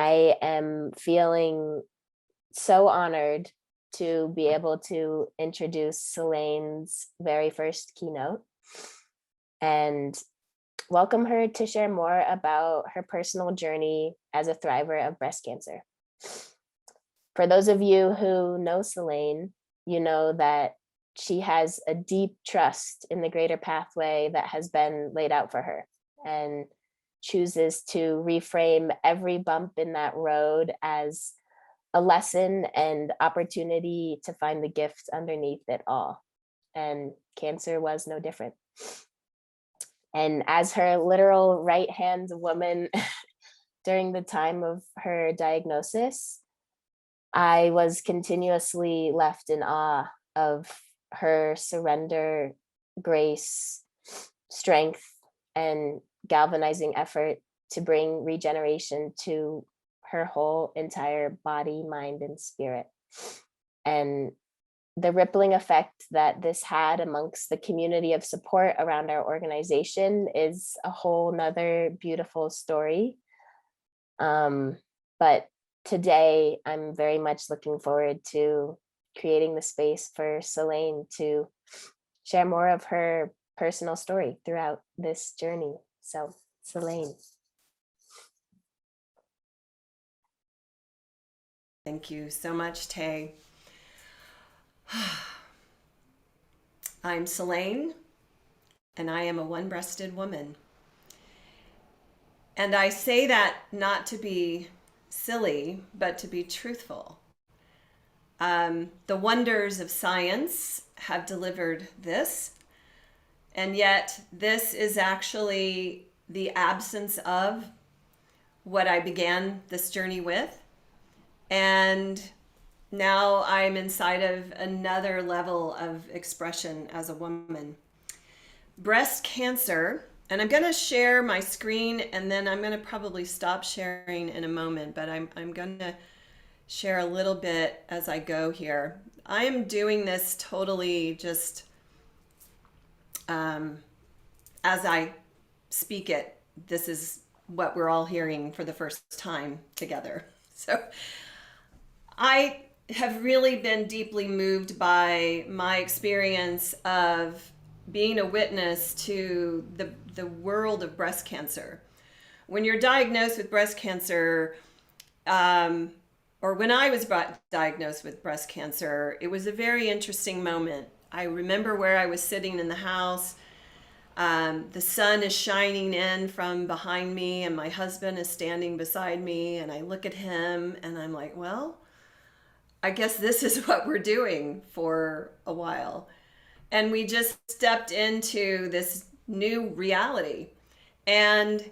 I am feeling so honored to be able to introduce Seleyn's very first keynote and welcome her to share more about her personal journey as a thriver of breast cancer. For those of you who know Seleyn, you know that she has a deep trust in the greater pathway that has been laid out for her and chooses to reframe every bump in that road as a lesson and opportunity to find the gifts underneath it all. And cancer was no different. And as her literal right-hand woman during the time of her diagnosis, I was continuously left in awe of her surrender, grace, strength, and galvanizing effort to bring regeneration to her whole entire body, mind, and spirit. And the rippling effect that this had amongst the community of support around our organization is a whole nother beautiful story. But today, I'm very much looking forward to creating the space for Seleyn to share more of her personal story throughout this journey. So, Seleyn. Thank you so much, Tay. I'm Seleyn, and I am a one-breasted woman. And I say that not to be silly, but to be truthful. The wonders of science have delivered this, and yet this is actually the absence of what I began this journey with. And now I'm inside of another level of expression as a woman. Breast cancer, and I'm going to share my screen, and then I'm going to probably stop sharing in a moment, but I'm going to share a little bit as I go here. I am doing this totally just as I speak it. This is what we're all hearing for the first time together. So I have really been deeply moved by my experience of being a witness to the world of breast cancer. When you're diagnosed with breast cancer, or when I was diagnosed with breast cancer, it was a very interesting moment. I remember where I was sitting in the house. The sun is shining in from behind me, and my husband is standing beside me, and I look at him, and I'm like, well, I guess this is what we're doing for a while. And we just stepped into this new reality. And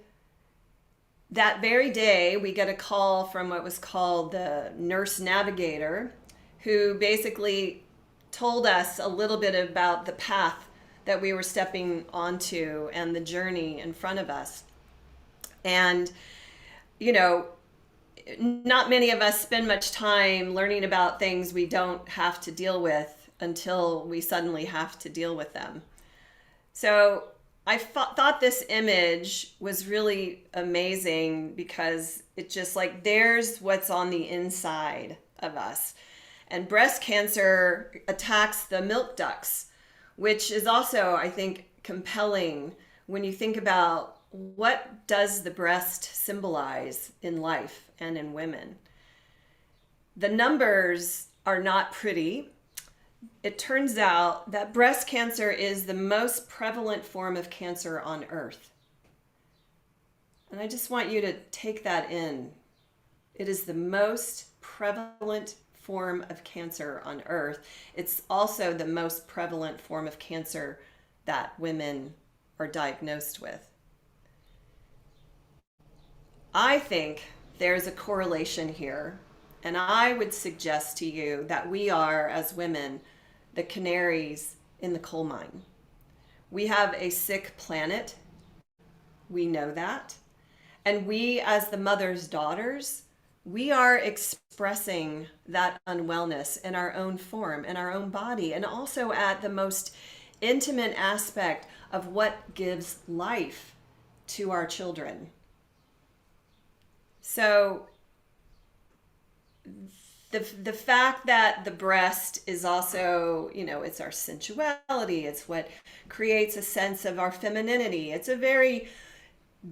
that very day, we get a call from what was called the nurse navigator, who basically told us a little bit about the path that we were stepping onto and the journey in front of us. And, you know, not many of us spend much time learning about things we don't have to deal with until we suddenly have to deal with them. So I thought this image was really amazing because it's just like, there's what's on the inside of us. And breast cancer attacks the milk ducts, which is also, I think, compelling when you think about what does the breast symbolize in life and in women. The numbers are not pretty. It turns out that breast cancer is the most prevalent form of cancer on Earth. And I just want you to take that in. It is the most prevalent form of cancer on Earth. It's also the most prevalent form of cancer that women are diagnosed with. I think there's a correlation here, and I would suggest to you that we are, as women, the canaries in the coal mine. We have a sick planet. We know that. And we, as the mother's daughters, we are expressing that unwellness in our own form, in our own body, and also at the most intimate aspect of what gives life to our children. So the fact that the breast is also, it's our sensuality, it's what creates a sense of our femininity. It's a very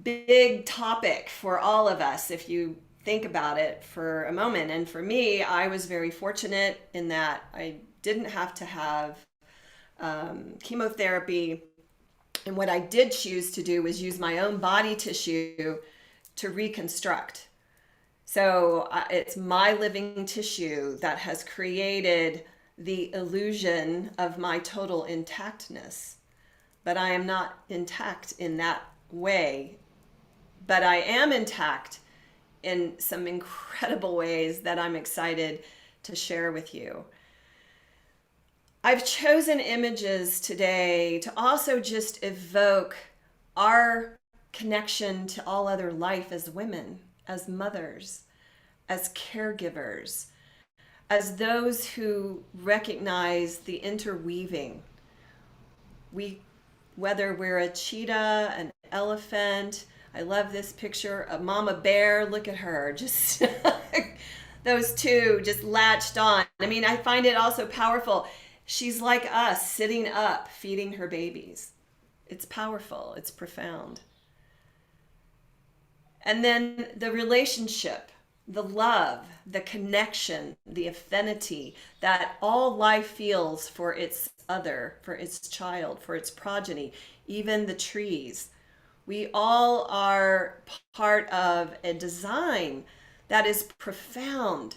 big topic for all of us if you think about it for a moment. And for me, I was very fortunate in that I didn't have to have chemotherapy. And what I did choose to do was use my own body tissue to reconstruct. So it's my living tissue that has created the illusion of my total intactness. But I am not intact in that way. But I am intact in some incredible ways that I'm excited to share with you. I've chosen images today to also just evoke our connection to all other life as women, as mothers, as caregivers, as those who recognize the interweaving. Whether we're a cheetah, an elephant, I love this picture, a mama bear, look at her, just those two just latched on. I mean, I find it also powerful. She's like us, sitting up, feeding her babies. It's powerful, it's profound. And then the relationship, the love, the connection, the affinity that all life feels for its other, for its child, for its progeny, even the trees. We all are part of a design that is profound.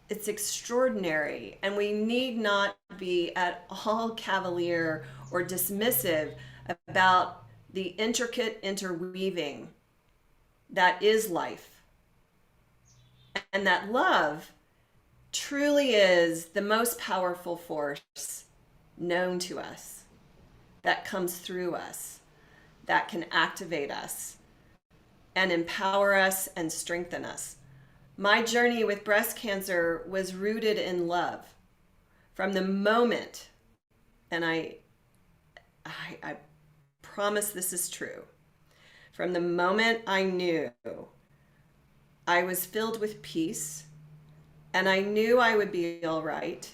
It's extraordinary, and we need not be at all cavalier or dismissive about the intricate interweaving that is life. And that love truly is the most powerful force known to us, that comes through us, that can activate us and empower us and strengthen us. My journey with breast cancer was rooted in love. From the moment, and I promise this is true, from the moment I knew I was filled with peace, and I knew I would be all right,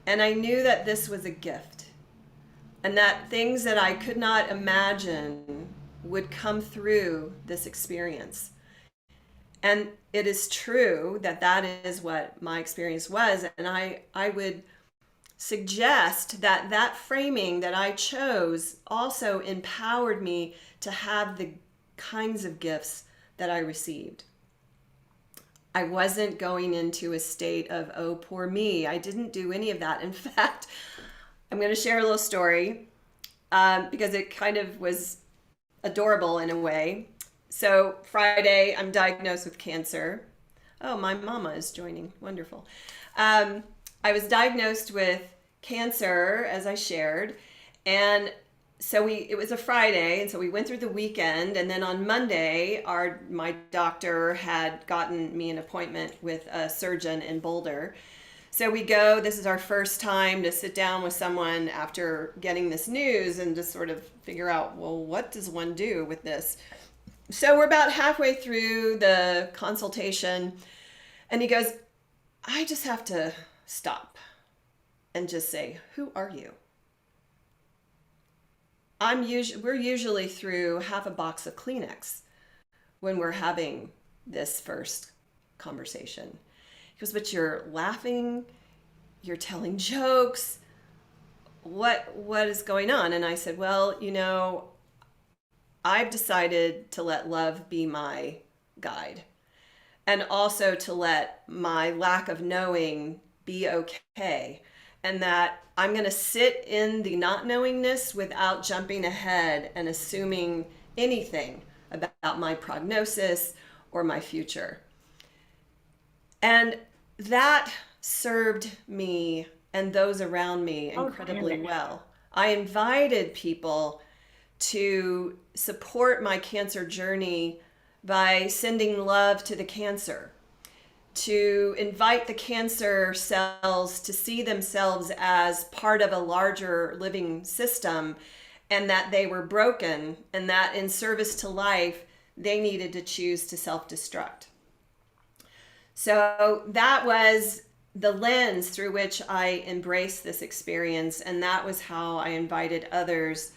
and I knew that this was a gift, and that things that I could not imagine would come through this experience. And it is true that that is what my experience was. And I would suggest that that framing that I chose also empowered me to have the kinds of gifts that I received. I wasn't going into a state of, oh, poor me. I didn't do any of that. In fact, I'm going to share a little story because it kind of was adorable in a way. So Friday, I'm diagnosed with cancer. Oh, my mama is joining. Wonderful. I was diagnosed with cancer, as I shared. And so it was a Friday, and so we went through the weekend. And then on Monday, my doctor had gotten me an appointment with a surgeon in Boulder. So we go, this is our first time to sit down with someone after getting this news and just sort of figure out, well, what does one do with this? So we're about halfway through the consultation, and he goes, I just have to stop and just say, who are you? We're usually through half a box of Kleenex when we're having this first conversation. He goes, but you're laughing, you're telling jokes. What is going on? And I said, well, I've decided to let love be my guide, and also to let my lack of knowing be okay, and that I'm going to sit in the not knowingness without jumping ahead and assuming anything about my prognosis or my future. And that served me and those around me incredibly well. I invited people to support my cancer journey by sending love to the cancer, to invite the cancer cells to see themselves as part of a larger living system, and that they were broken, and that in service to life, they needed to choose to self-destruct. So that was the lens through which I embraced this experience, and that was how I invited others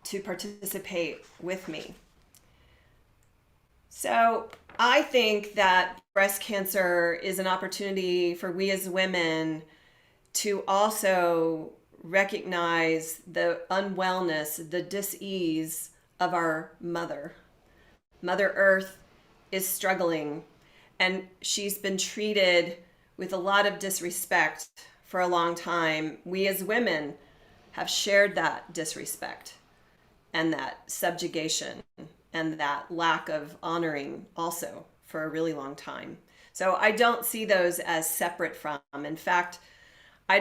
to participate with me. So I think that breast cancer is an opportunity for we as women to also recognize the unwellness, the dis-ease of our mother. Mother Earth is struggling, and she's been treated with a lot of disrespect for a long time. We as women have shared that disrespect and that subjugation and that lack of honoring also for a really long time. So I don't see those as separate from. In fact, I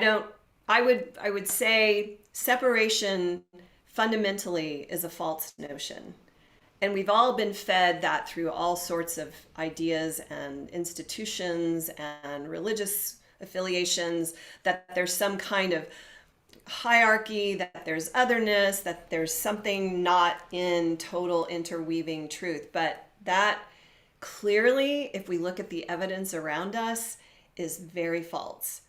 would say separation fundamentally is a false notion. And we've all been fed that through all sorts of ideas and institutions and religious affiliations, that there's some kind of hierarchy, that there's otherness, that there's something not in total interweaving truth. But that clearly, if we look at the evidence around us, is very false.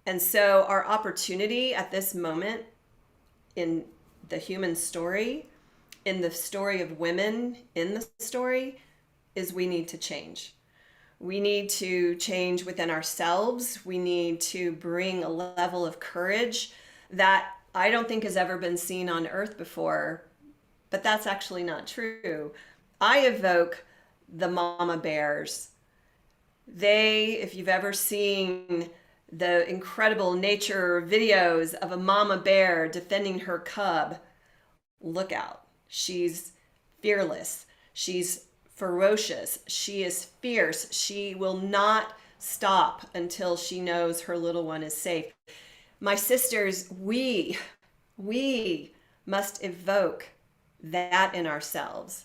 And so our opportunity at this moment in the human story, in the story of women in the story, is we need to change. We need to change within ourselves. We need to bring a level of courage that I don't think has ever been seen on earth before, but that's actually not true. I evoke the mama bears. They, if you've ever seen the incredible nature videos of a mama bear defending her cub, look out. She's fearless. She's ferocious. She is fierce. She will not stop until she knows her little one is safe. My sisters, we must evoke that in ourselves.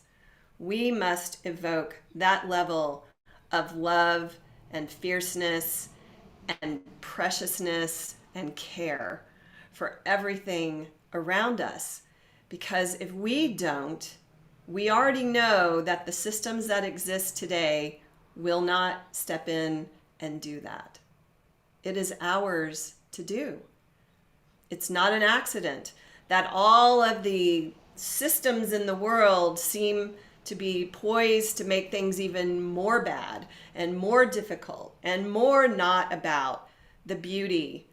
We must evoke that level of love and fierceness and preciousness and care for everything around us. Because if we don't, we already know that the systems that exist today will not step in and do that. It is ours to do. It's not an accident that all of the systems in the world seem to be poised to make things even more bad and more difficult and more not about the beauty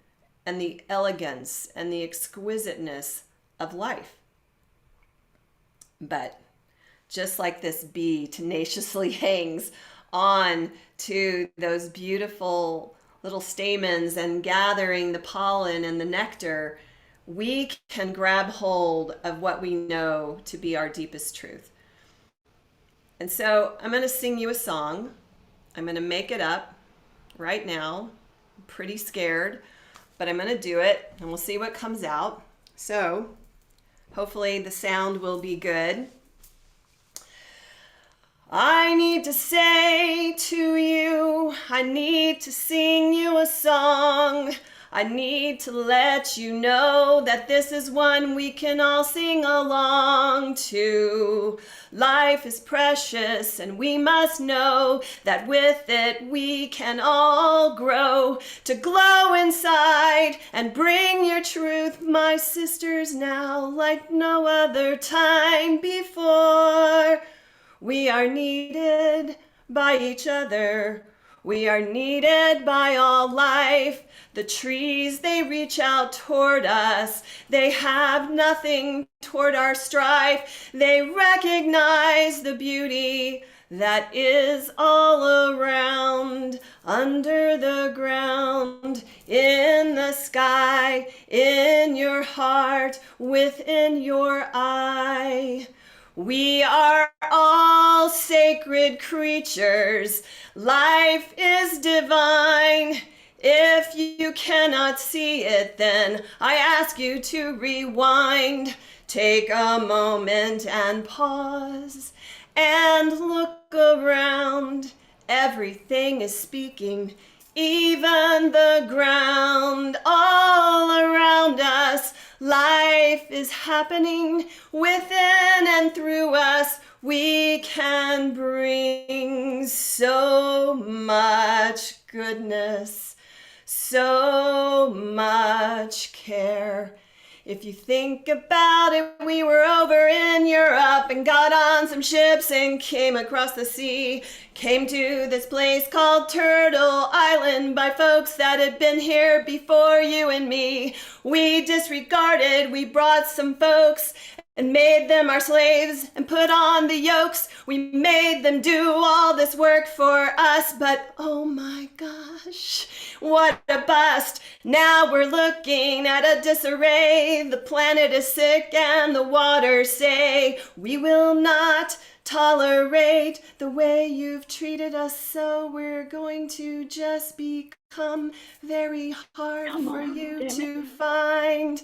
and the elegance and the exquisiteness of life. But just like this bee tenaciously hangs on to those beautiful little stamens and gathering the pollen and the nectar, we can grab hold of what we know to be our deepest truth. And so I'm going to sing you a song. I'm going to make it up right now. I'm pretty scared, but I'm going to do it and we'll see what comes out. So hopefully the sound will be good. I need to say to you, I need to sing you a song. I need to let you know that this is one we can all sing along to. Life is precious and we must know that with it we can all grow to glow inside and bring your truth, my sisters, now like no other time before. We are needed by each other. We are needed by all life. The trees, they reach out toward us. They have nothing toward our strife. They recognize the beauty that is all around, under the ground, in the sky, in your heart, within your eye. We are all sacred creatures. Life is divine. If you cannot see it, then I ask you to rewind. Take a moment and pause and look around. Everything is speaking, even the ground all around us. Life is happening within and through us. We can bring so much goodness, so much care. If you think about it, we were over in Europe and got on some ships and came across the sea. Came to this place called Turtle Island by folks that had been here before you and me. We disregarded, we brought some folks and made them our slaves and put on the yokes. We made them do all this work for us, but oh my gosh, what a bust. Now we're looking at a disarray. The planet is sick and the waters say, we will not tolerate the way you've treated us, so we're going to just become very hard for you to find.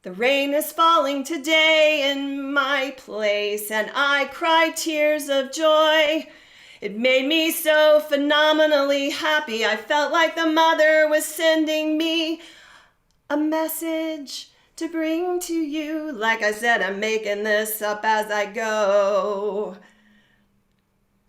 The rain is falling today in my place, and I cry tears of joy. It made me so phenomenally happy. I felt like the mother was sending me a message to bring to you. Like I said, I'm making this up as I go.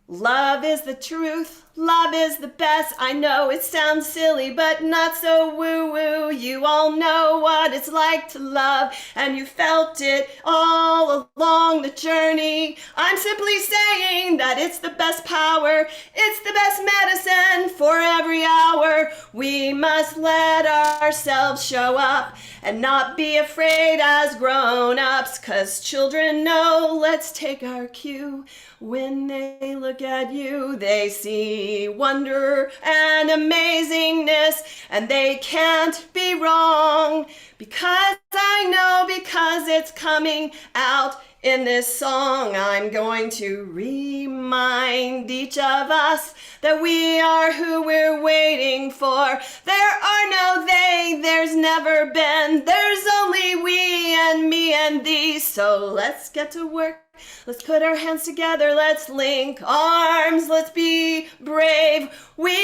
Love is the truth, love is the best. I know it sounds silly, but not so woo-woo. You all know what it's like to love, and you felt it all along the journey. I'm simply saying that it's the best power, it's the best medicine for every hour. We must let ourselves show up and not be afraid as grown-ups, 'cause children know, let's take our cue. When they look at you, they see wonder and amazingness, and they can't be wrong, because I know, because it's coming out in this song. I'm going to remind each of us that we are who we're waiting for. There are no they, there's never been. There's only we and me and thee. So let's get to work. Let's put our hands together, let's link arms, let's be brave. We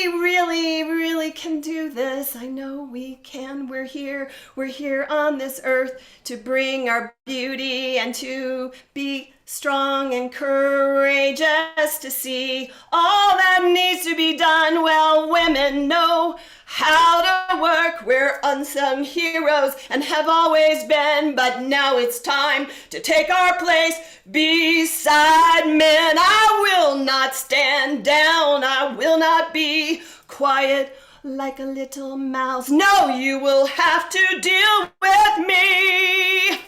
really, really can do this. I know we can. We're here on this earth to bring our beauty and to be strong and courageous, to see all that needs to be done. Well, women know how to work. We're unsung heroes and have always been, but now it's time to take our place beside men. I will not stand down. I will not be quiet like a little mouse. No, you will have to deal with me,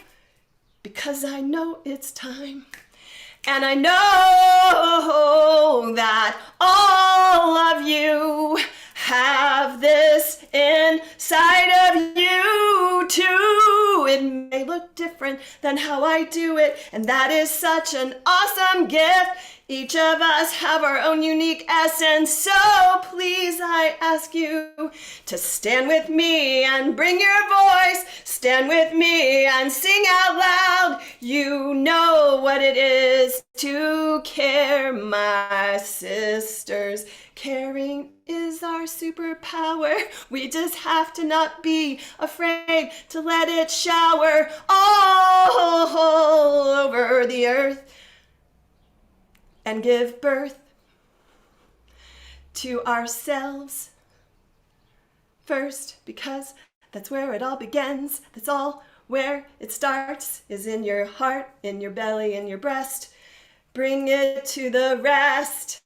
because I know it's time. And I know that all of you have this inside of you too. It may look different than how I do it, and that is such an awesome gift. Each of us have our own unique essence, so please I ask you to stand with me and bring your voice. Stand with me and sing out loud. You know what it is to care, my sisters. Caring is our superpower. We just have to not be afraid to let it shower all over the earth and give birth to ourselves first, because that's where it all begins. That's all where it starts, is in your heart, in your belly, in your breast. Bring it to the rest.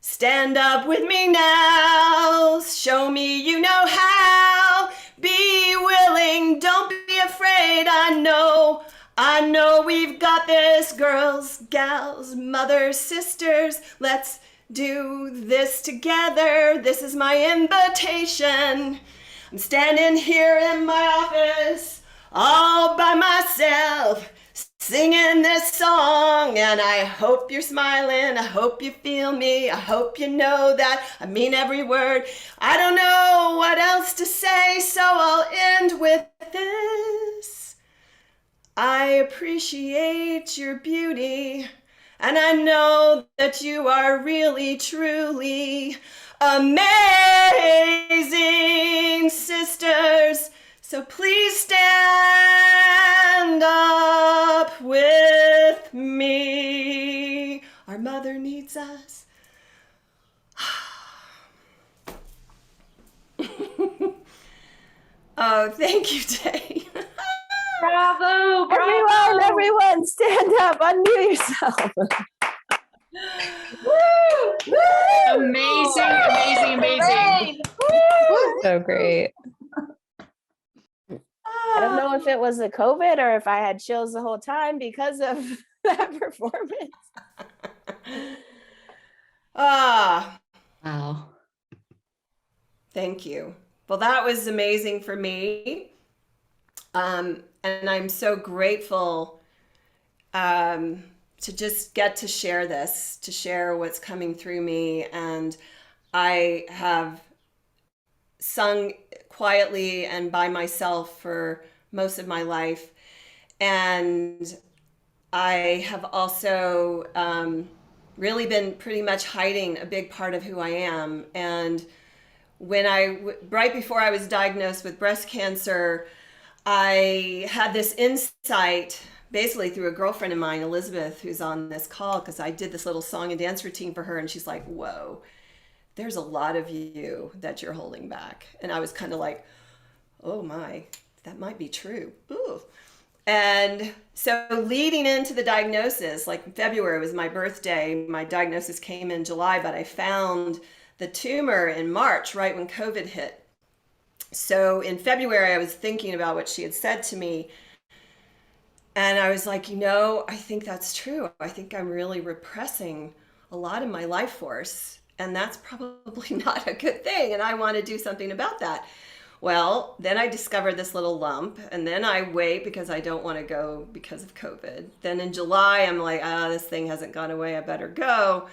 Stand up with me now. Show me you know how. Be willing, don't be afraid. I know we've got this, girls, gals, mothers, sisters. Let's do this together. This is my invitation. I'm standing here in my office all by myself, singing this song, and I hope you're smiling. I hope you feel me. I hope you know that I mean every word. I don't know what else to say, so I'll end with this. I appreciate your beauty, and I know that you are really, truly amazing sisters. So please stand up with me. Our mother needs us. Oh, thank you, Tay. Bravo, Everyone, stand up, unmute yourself. Amazing. So great. I don't know if it was the COVID or if I had chills the whole time because of that performance. Wow. Thank you. Well, that was amazing for me. And I'm so grateful to just get to share this, to share what's coming through me. And I have sung quietly and by myself for most of my life. And I have also really been pretty much hiding a big part of who I am. And right before I was diagnosed with breast cancer, I had this insight basically through a girlfriend of mine, Elizabeth, who's on this call, because I did this little song and dance routine for her. And she's like, whoa, there's a lot of you that you're holding back. And I was kind of like, oh my, that might be true. Ooh. And so leading into the diagnosis, like February was my birthday, my diagnosis came in July, but I found the tumor in March, right when COVID hit. So in February, I was thinking about what she had said to me. And I was like, I think that's true. I think I'm really repressing a lot of my life force. And that's probably not a good thing. And I want to do something about that. Well, then I discovered this little lump, and then I wait because I don't want to go because of COVID. Then in July, I'm like, this thing hasn't gone away. I better go.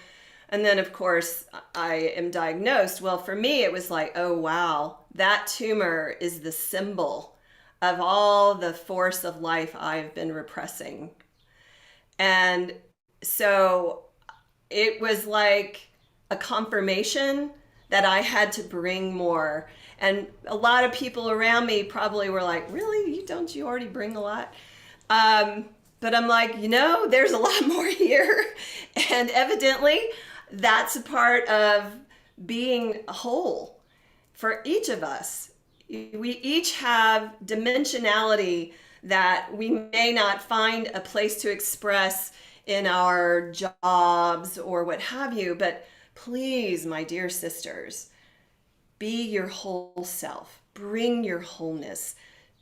And then, of course, I am diagnosed. Well, for me, it was like, oh, wow, that tumor is the symbol of all the force of life I've been repressing. And so it was like a confirmation that I had to bring more. And a lot of people around me probably were like, really? Don't you already bring a lot? But I'm like, there's a lot more here. And evidently, that's a part of being whole for each of us. We each have dimensionality that we may not find a place to express in our jobs or what have you. But please, my dear sisters, be your whole self. Bring your wholeness.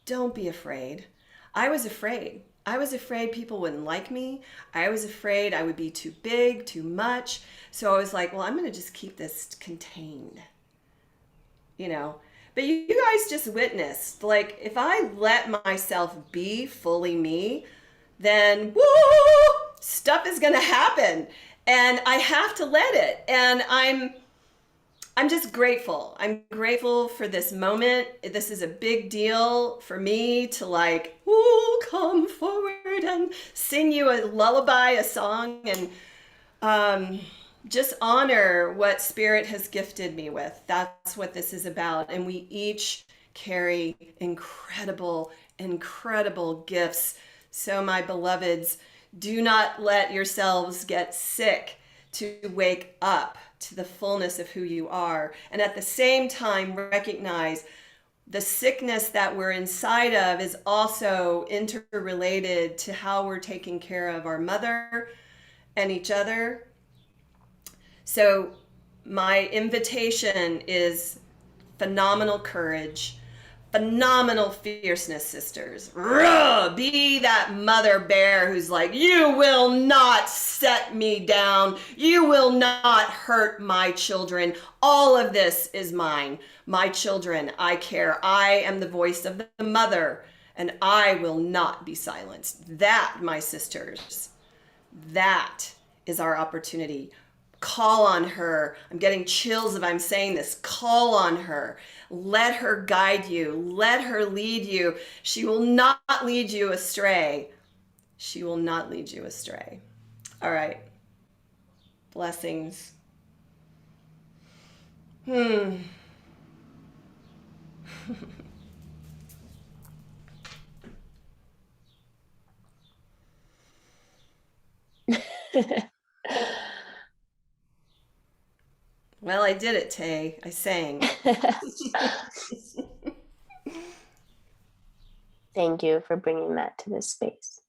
Don't be afraid. I was afraid. I was afraid people wouldn't like me. I was afraid I would be too big, too much. So I was like, well, I'm going to just keep this contained. But you guys just witnessed, like, if I let myself be fully me, then stuff is going to happen. And I have to let it. And I'm just grateful. I'm grateful for this moment. This is a big deal for me to come forward and sing you a lullaby, a song, and just honor what Spirit has gifted me with. That's what this is about. And we each carry incredible, incredible gifts. So my beloveds, do not let yourselves get sick to wake up to the fullness of who you are. And at the same time, recognize the sickness that we're inside of is also interrelated to how we're taking care of our mother and each other. So my invitation is phenomenal courage, phenomenal fierceness, sisters. Be that mother bear who's like, you will not set me down. You will not hurt my children. All of this is mine. My children, I care. I am the voice of the mother, and I will not be silenced. That, my sisters, that is our opportunity. Call on her. I'm getting chills if I'm saying this. Call on her. Let her guide you. Let her lead you. She will not lead you astray. She will not lead you astray. All right. Blessings. Well, I did it, Tay. I sang. Thank you for bringing that to this space.